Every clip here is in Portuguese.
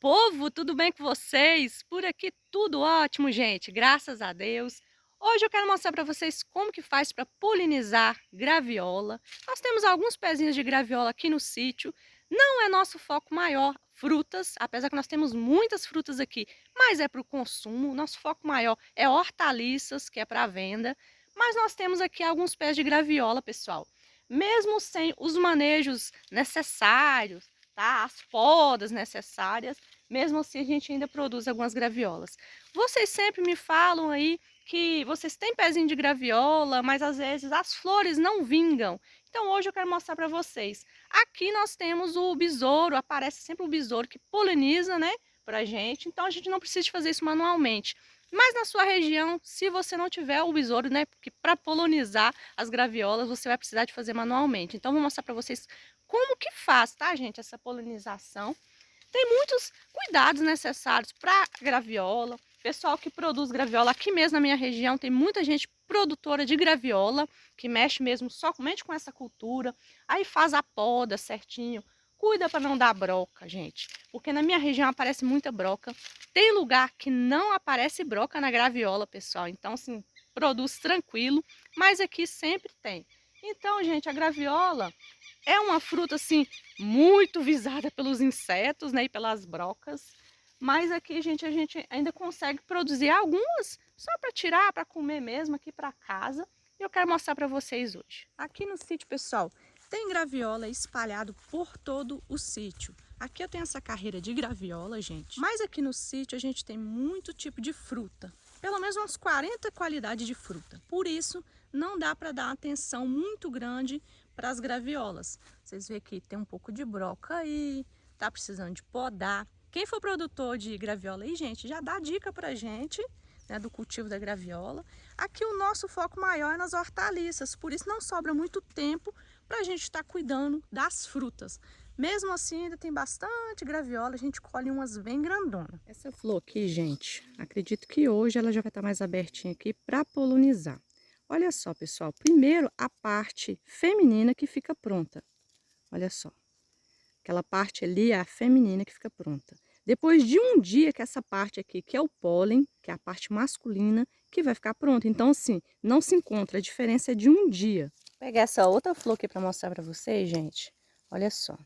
povo, tudo bem com vocês? Por aqui tudo ótimo, gente, graças a Deus. Hoje eu quero mostrar para vocês como que faz para polinizar graviola. Nós temos alguns pezinhos de graviola aqui no sítio. Não é nosso foco maior frutas, apesar que nós temos muitas frutas aqui, mas é para o consumo. Nosso foco maior é hortaliças, que é para venda. Mas nós temos aqui alguns pés de graviola, pessoal. Mesmo sem os manejos necessários, tá? As podas necessárias, mesmo assim a gente ainda produz algumas graviolas. Vocês sempre me falam aí que vocês têm pezinho de graviola, mas às vezes as flores não vingam. Então hoje eu quero mostrar para vocês. Aqui nós temos o besouro, aparece sempre o besouro que poliniza, né, pra gente. Então a gente não precisa de fazer isso manualmente. Mas na sua região, se você não tiver o besouro, né, porque para polinizar as graviolas você vai precisar de fazer manualmente. Então vou mostrar para vocês como que faz, tá, gente, essa polinização. Tem muitos cuidados necessários para graviola. Pessoal que produz graviola aqui mesmo na minha região, tem muita gente produtora de graviola, que mexe mesmo somente com essa cultura, aí faz a poda certinho, cuida para não dar broca, gente, porque na minha região aparece muita broca. Tem lugar que não aparece broca na graviola, pessoal, então assim, produz tranquilo, mas aqui sempre tem. Então, gente, a graviola é uma fruta assim muito visada pelos insetos, né, e pelas brocas. Mas aqui, gente, a gente ainda consegue produzir algumas só para tirar, para comer mesmo aqui para casa. E eu quero mostrar para vocês hoje. Aqui no sítio, pessoal, tem graviola espalhado por todo o sítio. Aqui eu tenho essa carreira de graviola, gente. Mas aqui no sítio a gente tem muito tipo de fruta. Pelo menos umas 40 qualidades de fruta. Por isso, não dá para dar atenção muito grande para as graviolas. Vocês veem que tem um pouco de broca aí, tá precisando de podar. Quem for produtor de graviola aí, gente, já dá dica pra gente, né, do cultivo da graviola. Aqui o nosso foco maior é nas hortaliças, por isso não sobra muito tempo para a gente estar cuidando das frutas. Mesmo assim, ainda tem bastante graviola, a gente colhe umas bem grandonas. Essa flor aqui, gente, acredito que hoje ela já vai estar mais abertinha aqui para polinizar. Olha só, pessoal, primeiro a parte feminina que fica pronta. Olha só, aquela parte ali é a feminina que fica pronta. Depois de um dia que essa parte aqui, que é o pólen, que é a parte masculina, que vai ficar pronta. Então, assim, não se encontra, a diferença é de um dia. Vou pegar essa outra flor aqui para mostrar para vocês, gente. Olha só.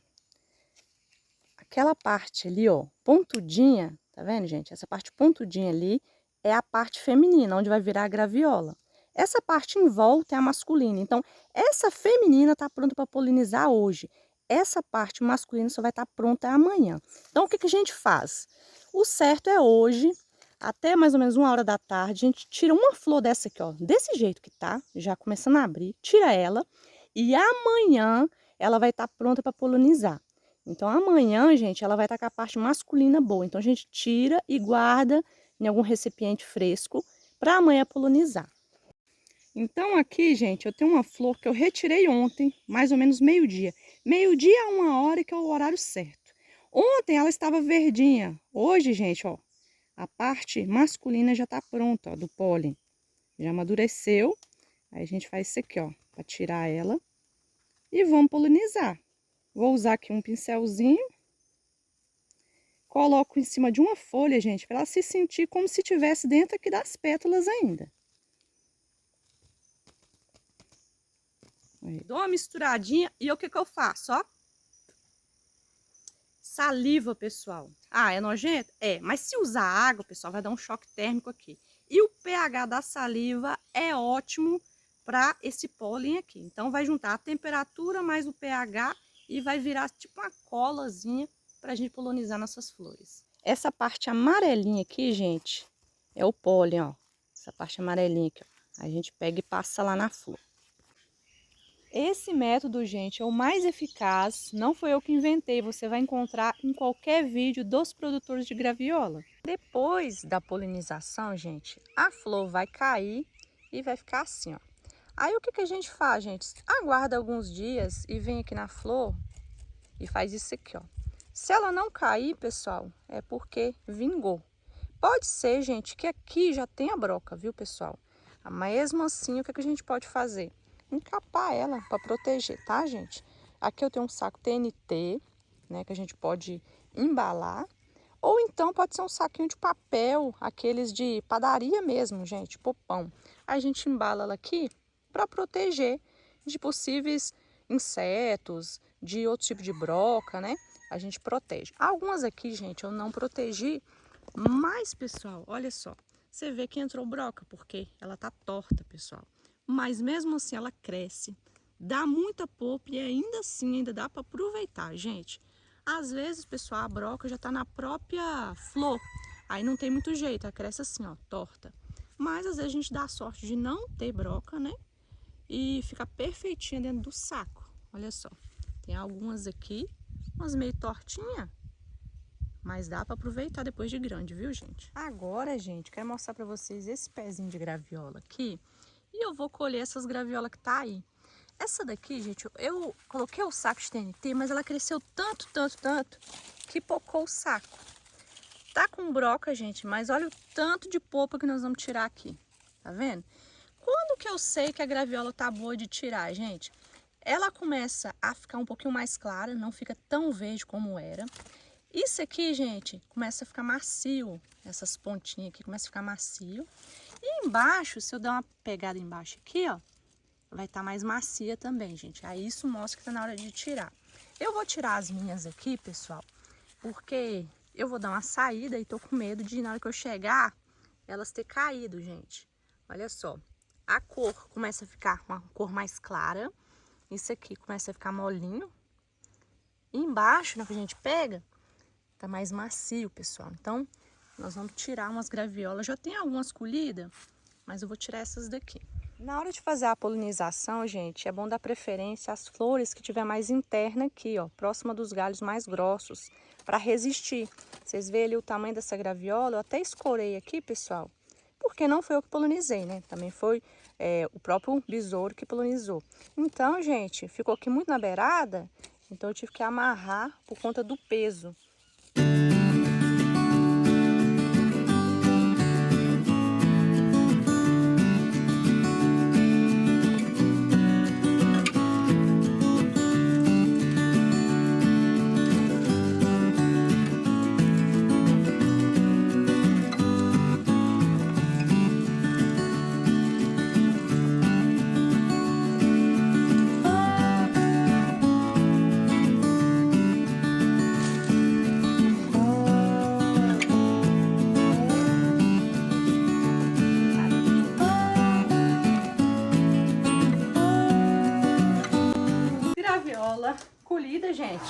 Aquela parte ali, ó, pontudinha, tá vendo, gente? Essa parte pontudinha ali é a parte feminina, onde vai virar a graviola. Essa parte em volta é a masculina. Então, essa feminina tá pronta para polinizar hoje. Essa parte masculina só vai estar pronta amanhã. Então, o que que a gente faz? O certo é hoje, até mais ou menos 1 hora da tarde, a gente tira uma flor dessa aqui, ó, desse jeito que tá, já começando a abrir, tira ela, e amanhã ela vai estar pronta para polinizar. Então, amanhã, gente, ela vai estar com a parte masculina boa. Então, a gente tira e guarda em algum recipiente fresco para amanhã polinizar. Então, aqui, gente, eu tenho uma flor que eu retirei ontem, mais ou menos meio-dia. Meio-dia a 1 hora, que é o horário certo. Ontem ela estava verdinha. Hoje, gente, ó, a parte masculina já está pronta, ó, do pólen. Já amadureceu. Aí a gente faz isso aqui, ó, para tirar ela. E vamos polinizar. Vou usar aqui um pincelzinho. Coloco em cima de uma folha, gente, para ela se sentir como se estivesse dentro aqui das pétalas ainda. Aí, dou uma misturadinha e o que que eu faço, ó? Saliva, pessoal. Ah, é nojento? É, mas se usar água, pessoal, vai dar um choque térmico aqui. E o pH da saliva é ótimo para esse pólen aqui. Então, vai juntar a temperatura mais o pH e vai virar tipo uma colazinha para a gente polinizar nossas flores. Essa parte amarelinha aqui, gente, é o pólen, ó. Essa parte amarelinha aqui, ó. A gente pega e passa lá na flor. Esse método, gente, é o mais eficaz, não foi eu que inventei, você vai encontrar em qualquer vídeo dos produtores de graviola. Depois da polinização, gente, a flor vai cair e vai ficar assim, ó. Aí o que que a gente faz, gente? Aguarda alguns dias e vem aqui na flor e faz isso aqui, ó. Se ela não cair, pessoal, é porque vingou. Pode ser, gente, que aqui já tenha broca, viu, pessoal? Mas mesmo assim, o que que a gente pode fazer? Encapar ela para proteger, tá, gente? Aqui eu tenho um saco TNT, né, que a gente pode embalar. Ou então pode ser um saquinho de papel, aqueles de padaria mesmo, gente, popão. Aí a gente embala ela aqui para proteger de possíveis insetos, de outro tipo de broca, né? A gente protege. Algumas aqui, gente, eu não protegi, mas, pessoal, olha só. Você vê que entrou broca, porque ela tá torta, pessoal. Mas mesmo assim ela cresce, dá muita polpa e ainda assim ainda dá para aproveitar, gente. Às vezes, pessoal, a broca já tá na própria flor. Aí não tem muito jeito, ela cresce assim, ó, torta. Mas às vezes a gente dá a sorte de não ter broca, né? E fica perfeitinha dentro do saco. Olha só. Tem algumas aqui, umas meio tortinha, mas dá para aproveitar depois de grande, viu, gente? Agora, gente, quero mostrar para vocês esse pezinho de graviola aqui. E eu vou colher essas graviolas que tá aí. Essa daqui, gente, eu coloquei o saco de TNT, mas ela cresceu tanto, que pocou o saco. Tá com broca, gente, mas olha o tanto de polpa que nós vamos tirar aqui. Tá vendo? Quando que eu sei que a graviola tá boa de tirar, gente? Ela começa a ficar um pouquinho mais clara, não fica tão verde como era. Isso aqui, gente, começa a ficar macio. Essas pontinhas aqui começam a ficar macio. E embaixo, se eu der uma pegada embaixo aqui, ó, vai estar mais macia também, gente. Aí isso mostra que tá na hora de tirar. Eu vou tirar as minhas aqui, pessoal, porque eu vou dar uma saída e tô com medo de, na hora que eu chegar, elas ter caído, gente. Olha só. A cor começa a ficar uma cor mais clara. Isso aqui começa a ficar molinho. E embaixo, na que a gente pega, tá mais macio, pessoal. Então, nós vamos tirar umas graviolas. Já tem algumas colhidas, mas eu vou tirar essas daqui. Na hora de fazer a polinização, gente, é bom dar preferência às flores que tiver mais interna aqui, ó, próxima dos galhos mais grossos, para resistir. Vocês veem ali o tamanho dessa graviola, eu até escorei aqui, pessoal, porque não foi eu que polinizei, né? Também foi o próprio besouro que polinizou. Então, gente, ficou aqui muito na beirada, então eu tive que amarrar por conta do peso. Colhida, gente.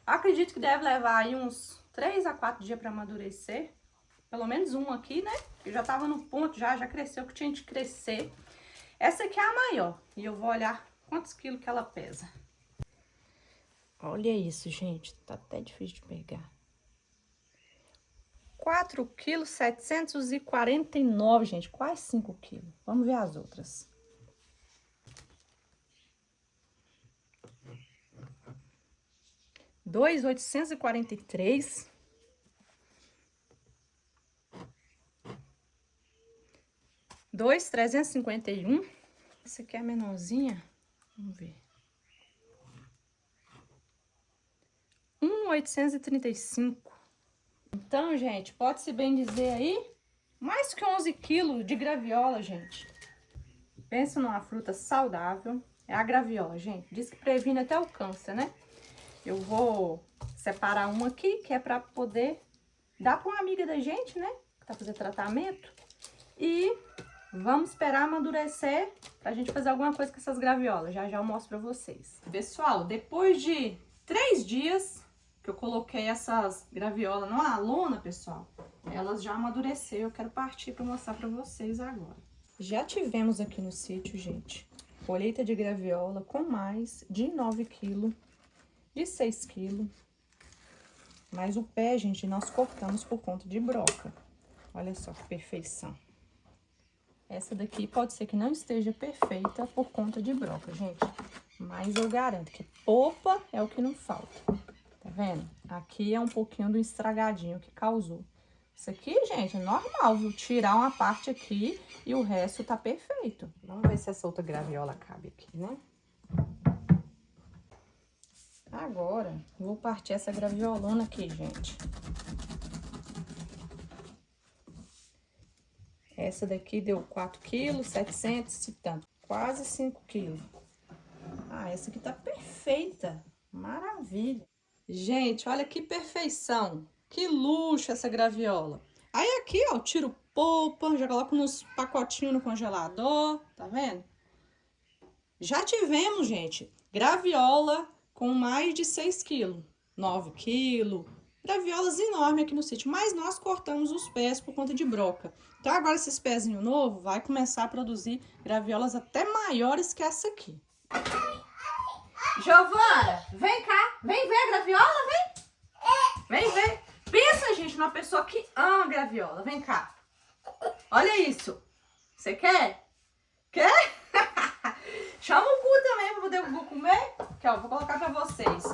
Acredito que deve levar aí uns 3 a 4 dias para amadurecer. Pelo menos um aqui, né? Que já tava no ponto, já cresceu o que tinha de crescer. Essa aqui é a maior. E eu vou olhar quantos quilos que ela pesa. Olha isso, gente. Tá até difícil de pegar. 4,749 kg, gente. Quase 5 kg. Vamos ver as outras. 2,843. 2,351. Essa aqui é a menorzinha. Vamos ver. 1,835. Então, gente, pode-se bem dizer aí, mais que 11 quilos de graviola, gente. Pensa numa fruta saudável. É a graviola, gente. Diz que previne até o câncer, né? Eu vou separar uma aqui, que é para poder dar para uma amiga da gente, né? Que tá fazendo tratamento. E vamos esperar amadurecer pra gente fazer alguma coisa com essas graviolas. Já eu mostro pra vocês. Pessoal, depois de 3 dias que eu coloquei essas graviolas numa lona, pessoal, elas já amadureceram. Eu quero partir para mostrar pra vocês agora. Já tivemos aqui no sítio, gente, colheita de graviola com mais de 9 kg. De 6 kg. Mas o pé, gente, nós cortamos por conta de broca. Olha só que perfeição. Essa daqui pode ser que não esteja perfeita por conta de broca, gente. Mas eu garanto que polpa é o que não falta. Tá vendo? Aqui é um pouquinho do estragadinho que causou. Isso aqui, gente, é normal, viu? Tirar uma parte aqui e o resto tá perfeito. Vamos ver se essa outra graviola cabe aqui, né? Agora, vou partir essa graviolona aqui, gente. Essa daqui deu 4 quilos, 700 e tanto, quase 5 quilos. Ah, essa aqui tá perfeita, maravilha. Gente, olha que perfeição, que luxo essa graviola. Aí aqui, ó, eu tiro polpa, já coloco nos pacotinhos no congelador, tá vendo? Já tivemos, gente, graviola com mais de 6 quilos, 9 quilos, graviolas enormes aqui no sítio, mas nós cortamos os pés por conta de broca. Então agora esses pezinhos novos vai começar a produzir graviolas até maiores que essa aqui. Giovana, vem cá, vem ver a graviola, vem. Vem ver. Pensa, gente, numa pessoa que ama graviola, vem cá. Olha isso. Você quer? Quer? Chama o Gu também pra poder o Gu comer. Aqui, ó, vou colocar pra vocês.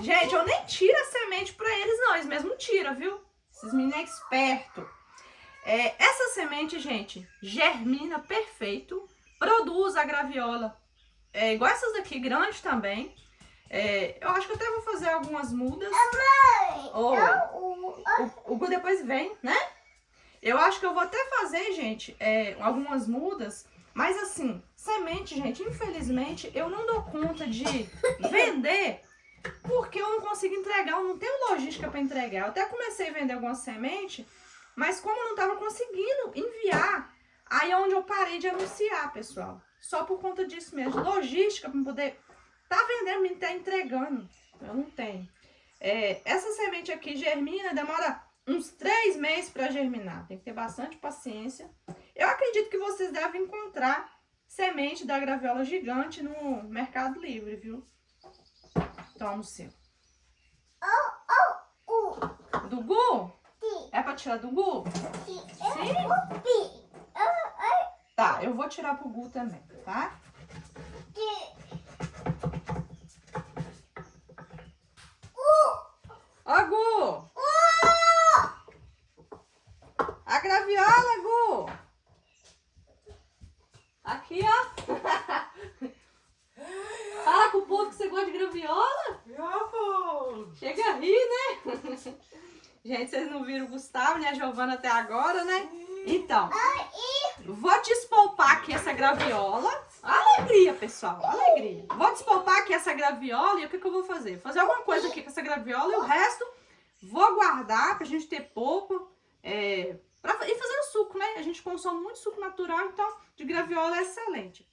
Gente, eu nem tiro a semente pra eles, não. Eles mesmo tiram, viu? Esses meninos é esperto. Essa semente, gente, germina perfeito. Produz a graviola. Igual essas daqui, grande também. Eu acho que até vou fazer algumas mudas. O Gu depois vem, né? Eu acho que eu vou até fazer, gente, algumas mudas. Mas assim, semente, gente, infelizmente, eu não dou conta de vender porque eu não consigo entregar, eu não tenho logística para entregar. Eu até comecei a vender algumas sementes, mas como eu não estava conseguindo enviar, aí é onde eu parei de anunciar, pessoal. Só por conta disso mesmo, logística para poder tá vendendo e tá entregando. Eu não tenho. Essa semente aqui germina, demora uns 3 meses para germinar. Tem que ter bastante paciência. Eu acredito que vocês devem encontrar semente da graviola gigante no Mercado Livre, viu? Toma o seu. Do Gu? Sim. É pra tirar do Gu? Sim. Sim? Tá, eu vou tirar pro Gu também, tá? Ó, Gu! A graviola, Gu! Aqui, ó. Fala com o povo que você gosta de graviola. Chega a rir, né? Gente, vocês não viram o Gustavo nem a Giovana até agora, né? Então, vou despolpar aqui essa graviola. Alegria, pessoal, alegria. Vou despolpar aqui essa graviola e o que eu vou fazer? Vou fazer alguma coisa aqui com essa graviola e o resto vou guardar pra gente ter polpa. Pra ir fazendo suco, né? A gente consome muito suco natural, então de graviola é excelente.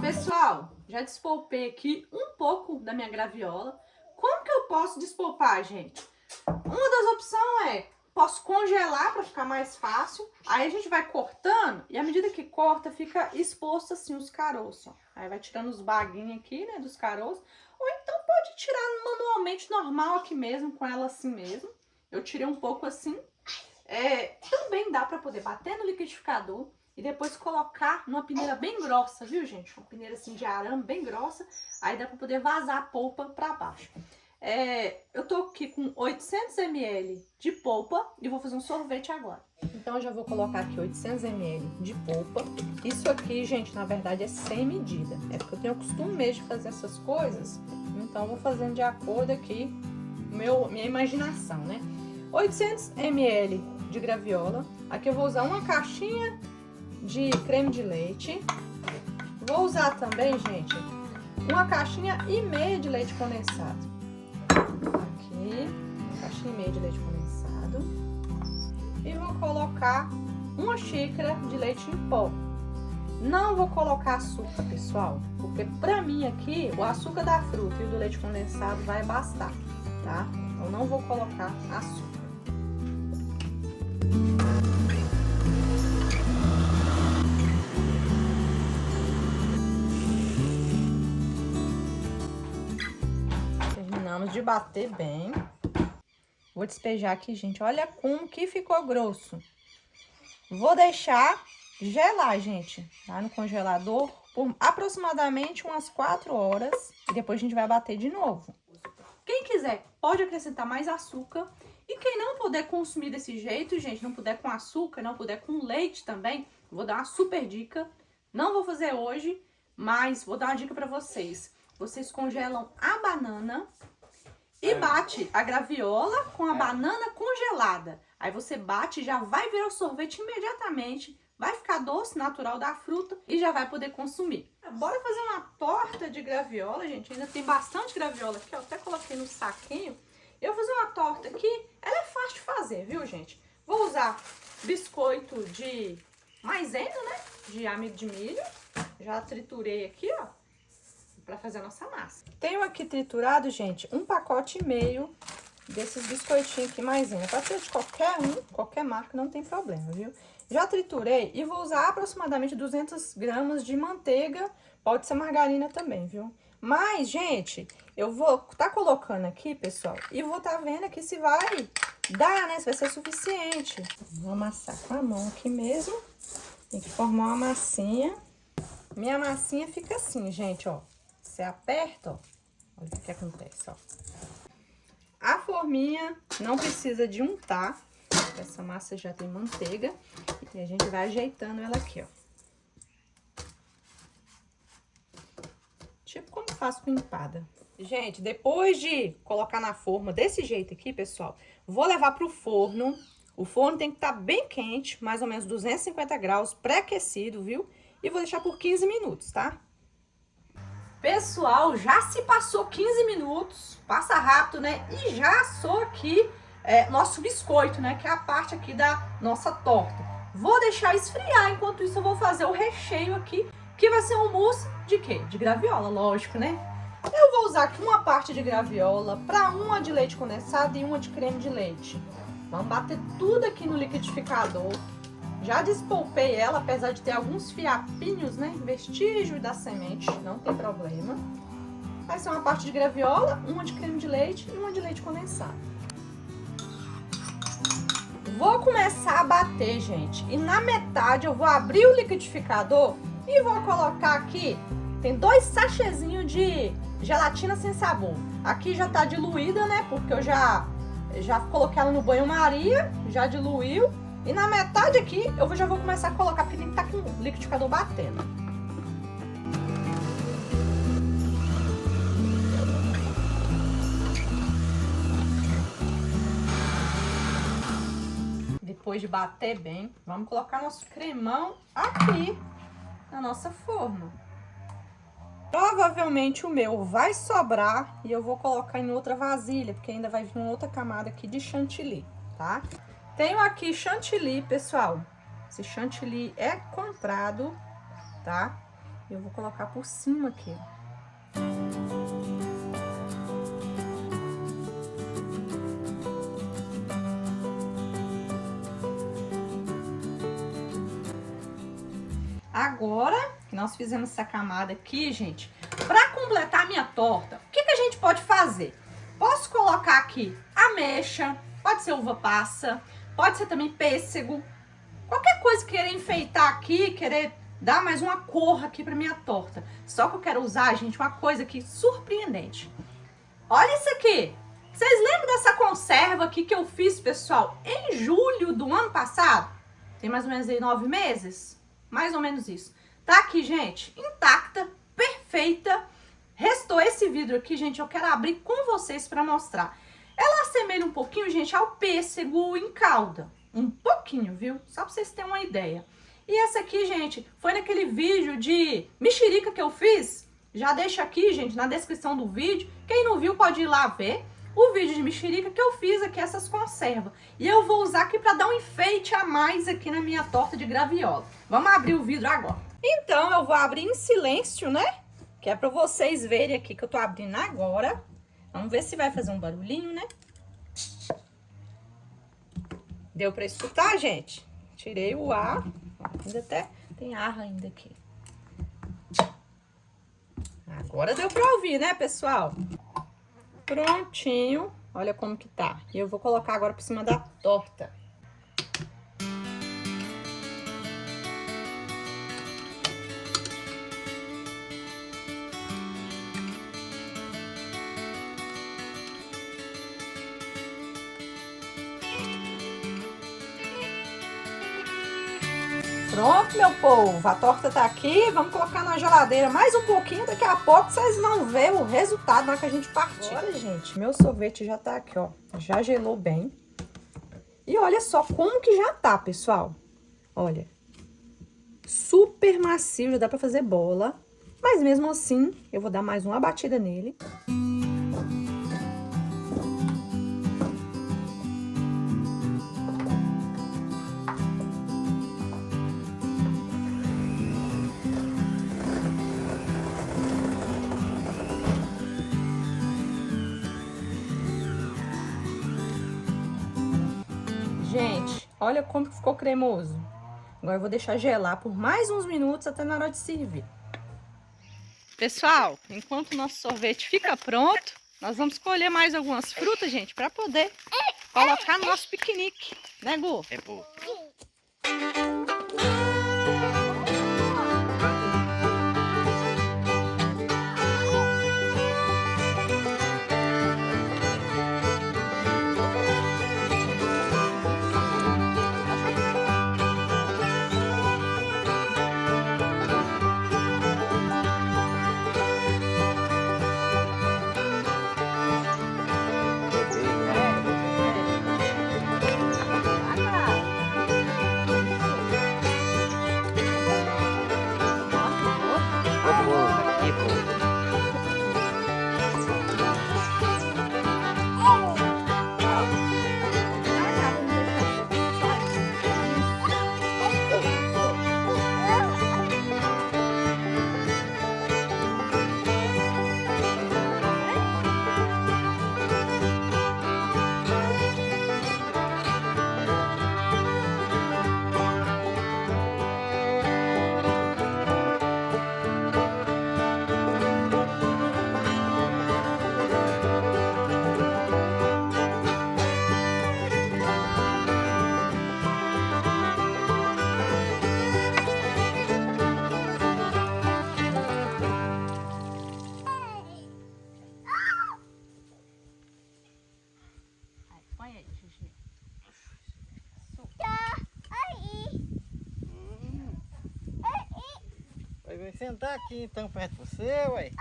Pessoal, já despolpei aqui um pouco da minha graviola. Como que eu posso despolpar, gente? Uma das opções posso congelar para ficar mais fácil. Aí a gente vai cortando e à medida que corta fica exposto assim os caroços. Ó. Aí vai tirando os baguinhos aqui, né, dos caroços. Ou então pode tirar manualmente normal aqui mesmo, com ela assim mesmo. Eu tirei um pouco assim. Também dá para poder bater no liquidificador e depois colocar numa peneira bem grossa, viu, gente? Uma peneira assim de arame bem grossa. Aí dá para poder vazar a polpa para baixo. Eu tô aqui com 800 ml de polpa e vou fazer um sorvete agora. Então eu já vou colocar aqui 800 ml de polpa. Isso aqui, gente, na verdade é sem medida. É porque eu tenho o costume mesmo de fazer essas coisas. Então eu vou fazendo de acordo aqui minha imaginação, né? 800 ml de graviola. Aqui eu vou usar uma caixinha de creme de leite. Vou usar também, gente, uma caixinha e meia de leite condensado. Aqui, uma caixinha e meia de leite condensado. E vou colocar uma xícara de leite em pó. Não vou colocar açúcar, pessoal, porque pra mim aqui o açúcar da fruta e o do leite condensado vai bastar, tá? Então não vou colocar açúcar. Terminamos de bater bem. Vou despejar aqui, gente. Olha como que ficou grosso. Vou deixar gelar, gente, tá? No congelador por aproximadamente umas 4 horas. E depois a gente vai bater de novo. Quem quiser pode acrescentar mais açúcar. E quem não puder consumir desse jeito, gente, não puder com açúcar, não puder com leite também, vou dar uma super dica. Não vou fazer hoje, mas vou dar uma dica pra vocês. Vocês congelam a banana e bate a graviola com a banana congelada. Aí você bate, já vai virar o sorvete imediatamente, vai ficar doce, natural da fruta e já vai poder consumir. Bora fazer uma torta de graviola, gente. Ainda tem bastante graviola aqui, ó. Até coloquei no saquinho. Eu vou fazer uma torta aqui, ela é fácil de fazer, viu, gente? Vou usar biscoito de maisena, né? De amido de milho. Já triturei aqui, ó, pra fazer a nossa massa. Tenho aqui triturado, gente, 1,5 pacote desses biscoitinhos aqui maisena. Pode ser de qualquer qualquer marca, não tem problema, viu? Já triturei e vou usar aproximadamente 200 gramas de manteiga. Pode ser margarina também, viu? Mas, gente, eu vou tá colocando aqui, pessoal, e vou tá vendo aqui se vai dar, né? Se vai ser suficiente. Vou amassar com a mão aqui mesmo. Tem que formar uma massinha. Minha massinha fica assim, gente, ó. Você aperta, ó. Olha o que acontece, ó. A forminha não precisa de untar. Essa massa já tem manteiga. E a gente vai ajeitando ela aqui, ó. Tipo como faço com empada. Gente, depois de colocar na forma desse jeito aqui, pessoal, vou levar pro forno. O forno tem que estar bem quente, mais ou menos 250 graus, pré-aquecido, viu? E vou deixar por 15 minutos, tá? Pessoal, já se passou 15 minutos, passa rápido, né? E já assou aqui nosso biscoito, né? Que é a parte aqui da nossa torta. Vou deixar esfriar, enquanto isso eu vou fazer o recheio aqui, que vai ser um mousse de quê? De graviola, lógico, né? Eu vou usar aqui uma parte de graviola, para uma de leite condensado e uma de creme de leite. Vamos bater tudo aqui no liquidificador. Já despolpei ela, apesar de ter alguns fiapinhos, né? Vestígio da semente, não tem problema. Vai ser uma parte de graviola, uma de creme de leite e uma de leite condensado. Vou começar a bater, gente. E na metade eu vou abrir o liquidificador e vou colocar aqui. Tem 2 sachêzinhos de gelatina sem sabor. Aqui já tá diluída, né? Porque eu já coloquei ela no banho-maria, já diluiu. E na metade aqui, eu já vou começar a colocar, porque tem que estar com o liquidificador batendo. Depois de bater bem, vamos colocar nosso cremão aqui na nossa forma. Provavelmente o meu vai sobrar e eu vou colocar em outra vasilha, porque ainda vai vir uma outra camada aqui de chantilly, tá? Tenho aqui chantilly, pessoal. Esse chantilly é comprado, tá? Eu vou colocar por cima aqui. Agora que nós fizemos essa camada aqui, gente, para completar a minha torta, o que a gente pode fazer? Posso colocar aqui ameixa, pode ser uva passa, pode ser também pêssego. Qualquer coisa que querer enfeitar aqui, querer dar mais uma cor aqui para minha torta. Só que eu quero usar, gente, uma coisa aqui surpreendente. Olha isso aqui. Vocês lembram dessa conserva aqui que eu fiz, pessoal, em julho do ano passado? Tem mais ou menos aí 9 meses? Mais ou menos isso. Tá aqui, gente, intacta, perfeita. Restou esse vidro aqui, gente, eu quero abrir com vocês para mostrar. Ela assemelha um pouquinho, gente, ao pêssego em calda. Um pouquinho, viu? Só pra vocês terem uma ideia. E essa aqui, gente, foi naquele vídeo de mexerica que eu fiz. Já deixo aqui, gente, na descrição do vídeo. Quem não viu pode ir lá ver o vídeo de mexerica que eu fiz aqui, essas conservas. E eu vou usar aqui pra dar um enfeite a mais aqui na minha torta de graviola. Vamos abrir o vidro agora. Então, eu vou abrir em silêncio, né? Que é pra vocês verem aqui que eu tô abrindo agora. Vamos ver se vai fazer um barulhinho, né? Deu pra escutar, gente? Tirei o ar. Ainda até tem ar ainda aqui. Agora deu pra ouvir, né, pessoal? Prontinho. Olha como que tá. E eu vou colocar agora por cima da torta. Pronto, meu povo, a torta tá aqui, vamos colocar na geladeira mais um pouquinho, daqui a pouco vocês vão ver o resultado na hora que a gente partir. Olha, gente, meu sorvete já tá aqui, ó, já gelou bem. E olha só como que já tá, pessoal. Olha, super macio, já dá pra fazer bola, mas mesmo assim, eu vou dar mais uma batida nele. Gente, olha como que ficou cremoso. Agora eu vou deixar gelar por mais uns minutos até na hora de servir. Pessoal, enquanto o nosso sorvete fica pronto, nós vamos escolher mais algumas frutas, gente, para poder colocar no nosso piquenique, né, Gu? É bom. Vem sentar aqui então perto de você, ué.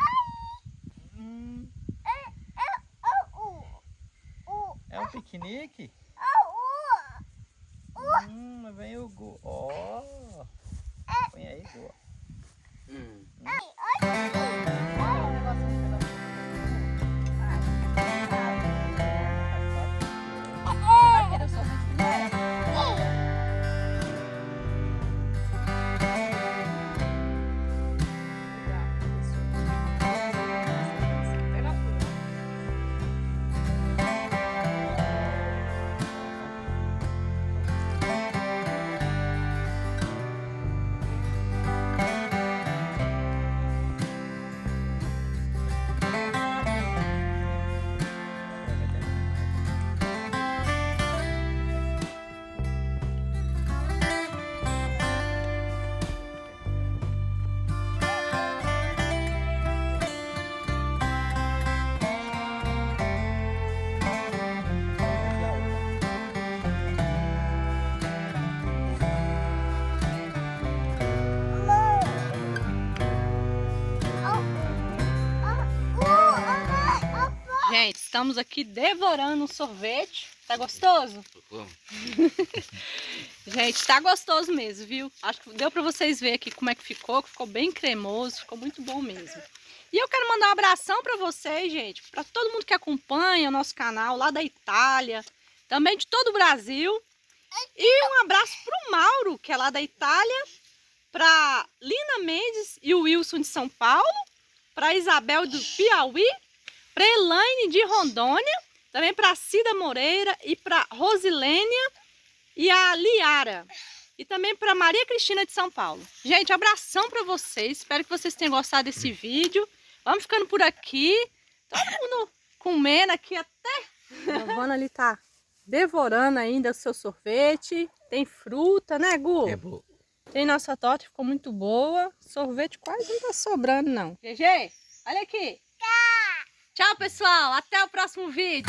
É um piquenique? Vem o Gu. Ó. Põe aí, Gu. Gente, estamos aqui devorando um sorvete. Tá gostoso? Gente, tá gostoso mesmo, viu? Acho que deu pra vocês verem aqui como é que ficou bem cremoso, ficou muito bom mesmo. E eu quero mandar um abração pra vocês, gente, pra todo mundo que acompanha o nosso canal lá da Itália, também de todo o Brasil. E um abraço pro Mauro, que é lá da Itália, pra Lina Mendes e o Wilson de São Paulo, pra Isabel do Piauí, para Elaine de Rondônia, também para Cida Moreira e para Rosilênia e a Liara. E também para Maria Cristina de São Paulo. Gente, abração para vocês. Espero que vocês tenham gostado desse vídeo. Vamos ficando por aqui. Todo mundo comendo aqui até. A Giovana ali tá devorando ainda o seu sorvete. Tem fruta, né, Gu? É bom. Tem nossa torta, ficou muito boa. Sorvete quase não tá sobrando, não. GG, olha aqui. Tchau, pessoal. Até o próximo vídeo.